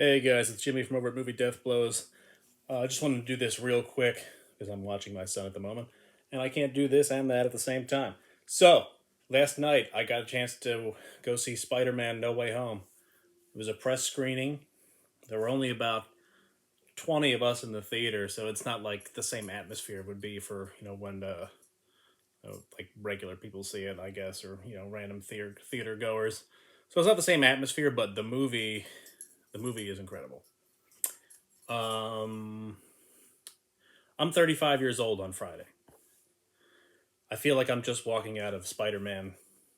Hey guys, it's Jimmy from over at Movie Death Blows. I just wanted to do this real quick because I'm watching my son at the moment, and I can't do this and that at the same time. So, last night I got a chance to go see Spider Man No Way Home. It was a press screening. There were only about 20 of us in the theater, so it's not like the same atmosphere would be for, when like regular people see it, I guess, or, random theater goers. So it's not the same atmosphere, but the movie is incredible. Um, I'm 35 years old on Friday. I feel like I'm just walking out of Spider Man,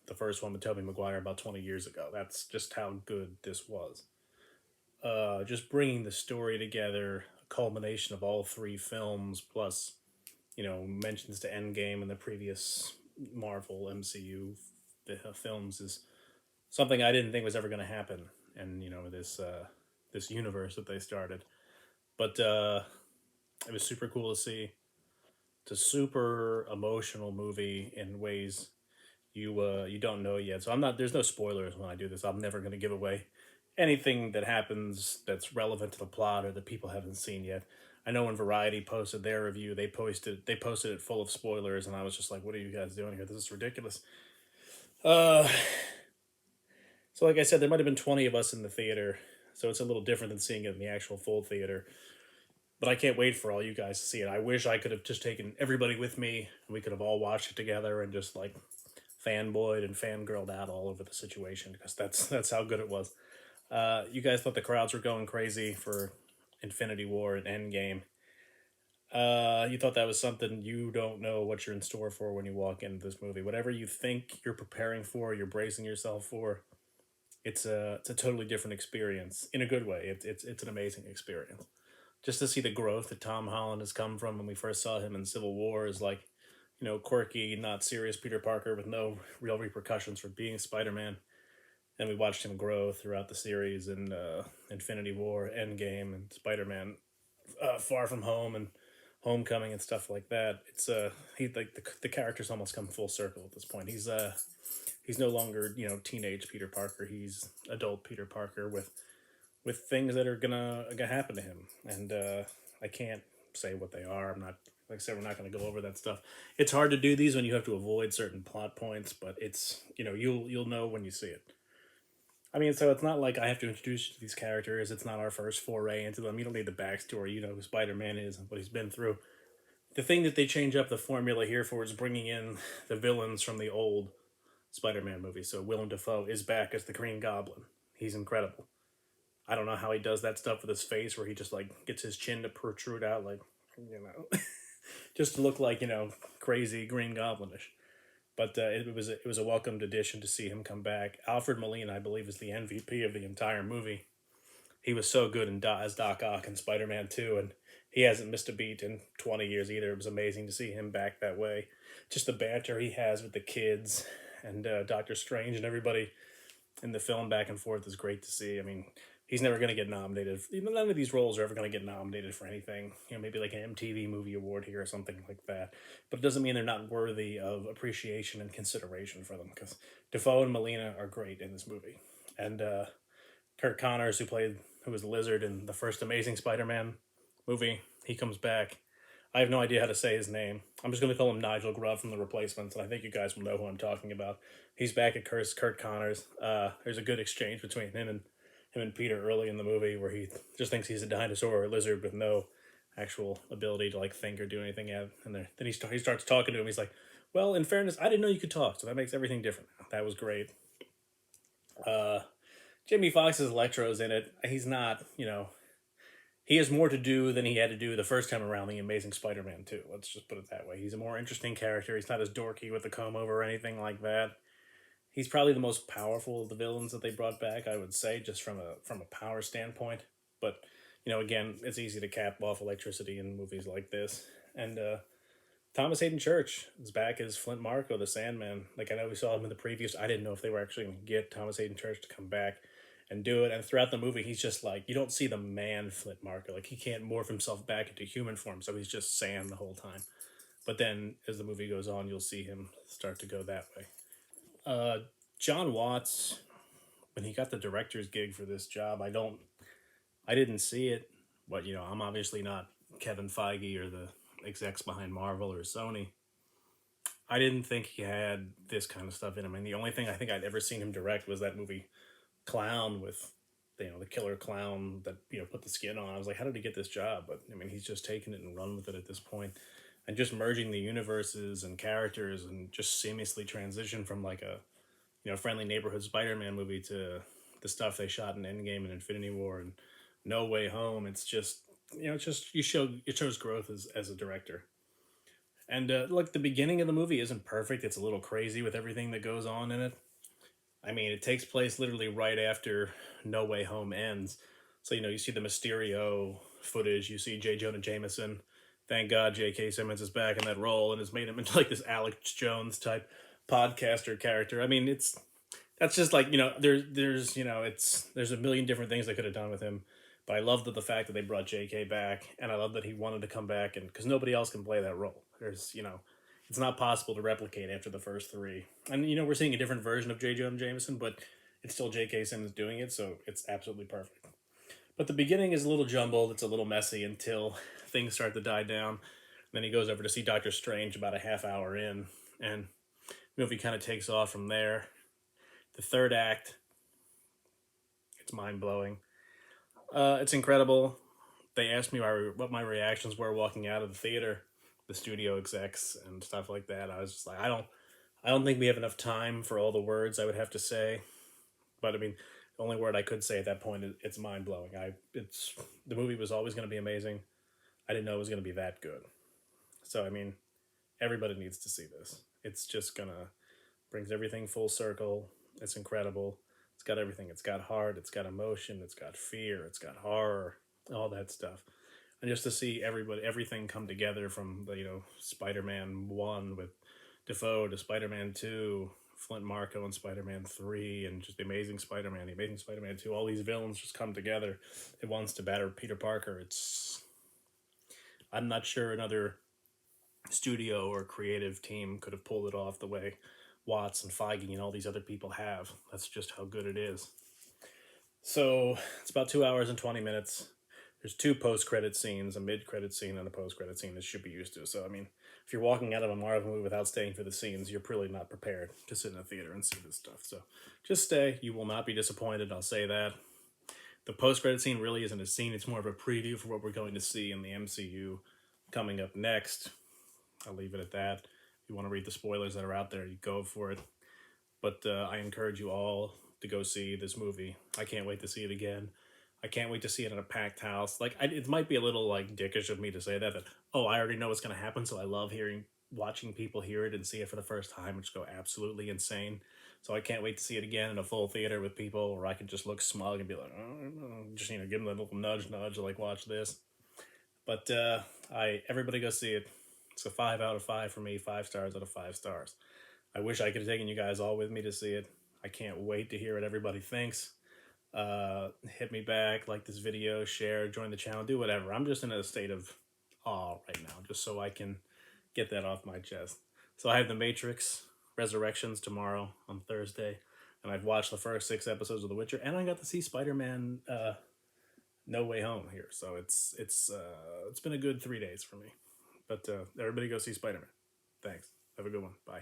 the first one with Tobey Maguire, about 20 years ago. That's just how good this was. Just bringing the story together, a culmination of all three films, plus, mentions to Endgame and the previous Marvel MCU films is something I didn't think was ever going to happen. And, this universe that they started. But it was super cool to see. It's a super emotional movie in ways you don't know yet. So I'm not. There's no spoilers when I do this. I'm never going to give away anything that happens that's relevant to the plot or that people haven't seen yet. I know when Variety posted their review, they posted it full of spoilers, and I was just like, "What are you guys doing here? This is ridiculous." Uh, so like I said, there might have been 20 of us in the theater, so it's a little different than seeing it in the actual full theater. But I can't wait for all you guys to see it. I wish I could have just taken everybody with me and we could have all watched it together and just like fanboyed and fangirled out all over the situation because that's how good it was. You guys thought the crowds were going crazy for Infinity War and Endgame. You thought that was something. You don't know what you're in store for when you walk into this movie. Whatever you think you're preparing for, you're bracing yourself for. It's a totally different experience in a good way. It's an amazing experience. Just to see the growth that Tom Holland has come from when we first saw him in Civil War is like, quirky, not serious Peter Parker with no real repercussions for being Spider Man. And we watched him grow throughout the series in Infinity War, Endgame, and Spider Man Far From Home and Homecoming and stuff like that. It's he like the character's almost come full circle at this point. He's no longer teenage Peter Parker. He's adult Peter Parker with things that are gonna happen to him, and I can't say what they are. I'm not like I said, we're not gonna go over that stuff. It's hard to do these when you have to avoid certain plot points, but it's you'll know when you see it. I mean, so it's not like I have to introduce you to these characters. It's not our first foray into them. You don't need the backstory. You know who Spider Man is and what he's been through. The thing that they change up the formula here for is bringing in the villains from the old Spider Man movie. So Willem Dafoe is back as the Green Goblin. He's incredible. I don't know how he does that stuff with his face where he just like gets his chin to protrude out like just to look like crazy Green Goblinish. But it was a welcomed addition to see him come back. Alfred Molina, I believe, is the MVP of the entire movie. He was so good as Doc Ock in Spider Man 2, and he hasn't missed a beat in 20 years either. It was amazing to see him back that way. Just the banter he has with the kids and Doctor Strange and everybody in the film back and forth is great to see. I mean, he's never going to get nominated. None of these roles are ever going to get nominated for anything. Maybe like an MTV Movie Award here or something like that. But it doesn't mean they're not worthy of appreciation and consideration for them because Defoe and Molina are great in this movie. And Kurt Connors, who was the Lizard in the first Amazing Spider-Man movie, he comes back. I have no idea how to say his name. I'm just going to call him Nigel Grubb from The Replacements, and I think you guys will know who I'm talking about. He's back at Kurt Connors. There's a good exchange between him and Peter early in the movie where he just thinks he's a dinosaur or a lizard with no actual ability to like think or do anything. And then he starts talking to him. He's like, "Well, in fairness, I didn't know you could talk, so that makes everything different." That was great. Uh, Jamie Foxx's Electro's in it. He's not, he has more to do than he had to do the first time around the Amazing Spider-Man 2. Let's just put it that way. He's a more interesting character. He's not as dorky with the comb over or anything like that. He's probably the most powerful of the villains that they brought back, I would say, just from a power standpoint. But again, it's easy to cap off electricity in movies like this. And Thomas Hayden Church is back as Flint Marko, the Sandman. Like I know we saw him in the previews. I didn't know if they were actually going to get Thomas Hayden Church to come back and do it. And throughout the movie, he's just like you don't see the man Flint Marko. Like he can't morph himself back into human form, so he's just Sam the whole time. But then as the movie goes on, you'll see him start to go that way. John Watts, when he got the director's gig for this job, I don't. I didn't see it, but I'm obviously not Kevin Feige or the execs behind Marvel or Sony. I didn't think he had this kind of stuff in him. And the only thing I think I'd ever seen him direct was that movie Clown with the killer clown that put the skin on. I was like, how did he get this job? But I mean, he's just taken it and run with it at this point, and just merging the universes and characters and just seamlessly transition from like a friendly neighborhood Spider-Man movie to the stuff they shot in Endgame and Infinity War and No Way Home. It's just it's just it shows growth as a director. And like the beginning of the movie isn't perfect. It's a little crazy with everything that goes on in it. I mean, it takes place literally right after No Way Home ends. So, you see the Mysterio footage, you see J. Jonah Jameson. Thank God J.K. Simmons is back in that role and has made him into like this Alex Jones type podcaster character. I mean, that's just like, there's a million different things they could have done with him. But I love the fact that they brought J.K. back, and I love that he wanted to come back, and because nobody else can play that role. It's not possible to replicate after the first three. And we're seeing a different version of J. Jonah Jameson, but it's still J.K. Simmons doing it, so it's absolutely perfect. But the beginning is a little jumbled. It's a little messy until things start to die down. Then he goes over to see Doctor Strange about a half hour in, and the movie kind of takes off from there. The third act, it's mind blowing. It's incredible. They asked me what my reactions were walking out of the theater, the studio execs and stuff like that. I was just like, I don't think we have enough time for all the words I would have to say. But I mean, the only word I could say at that point is it's mind blowing. It's the movie was always going to be amazing. I didn't know it was going to be that good. So I mean, everybody needs to see this. It's just gonna brings everything full circle. It's incredible. It's got everything. It's got heart. It's got emotion. It's got fear. It's got horror. All that stuff. And just to see everything come together from the Spider-Man 1 with Defoe to Spider-Man 2, Flint Marko and Spider-Man 3, and just the Amazing Spider-Man 2, all these villains just come together at once to batter Peter Parker. I'm not sure another studio or creative team could have pulled it off the way Watts and Feige and all these other people have. That's just how good it is. So it's about 2 hours and 20 minutes. There's two post-credit scenes, a mid-credit scene and a post-credit scene that should be used to. So, I mean, if you're walking out of a Marvel movie without staying for the scenes, you're probably not prepared to sit in a theater and see this stuff. So just stay. You will not be disappointed, I'll say that. The post-credit scene really isn't a scene. It's more of a preview for what we're going to see in the MCU coming up next. I'll leave it at that. If you want to read the spoilers that are out there, you go for it. But I encourage you all to go see this movie. I can't wait to see it again. I can't wait to see it in a packed house. Like, it might be a little like dickish of me to say that, oh, I already know what's going to happen, so I love watching people hear it and see it for the first time, which go absolutely insane. So I can't wait to see it again in a full theater with people, where I can just look smug and be like, oh, just give them a little nudge, like watch this. But everybody go see it. It's a 5 out of 5 for me, 5 stars out of 5 stars. I wish I could have taken you guys all with me to see it. I can't wait to hear what everybody thinks. Hit me back, like this video, share, join the channel, do whatever. I'm just in a state of awe right now, just so I can get that off my chest. So I have The Matrix Resurrections tomorrow on Thursday, and I've watched the first 6 episodes of The Witcher, and I got to see Spider-Man No Way Home here. So it's been a good 3 days for me. But everybody go see Spider-Man. Thanks. Have a good one. Bye.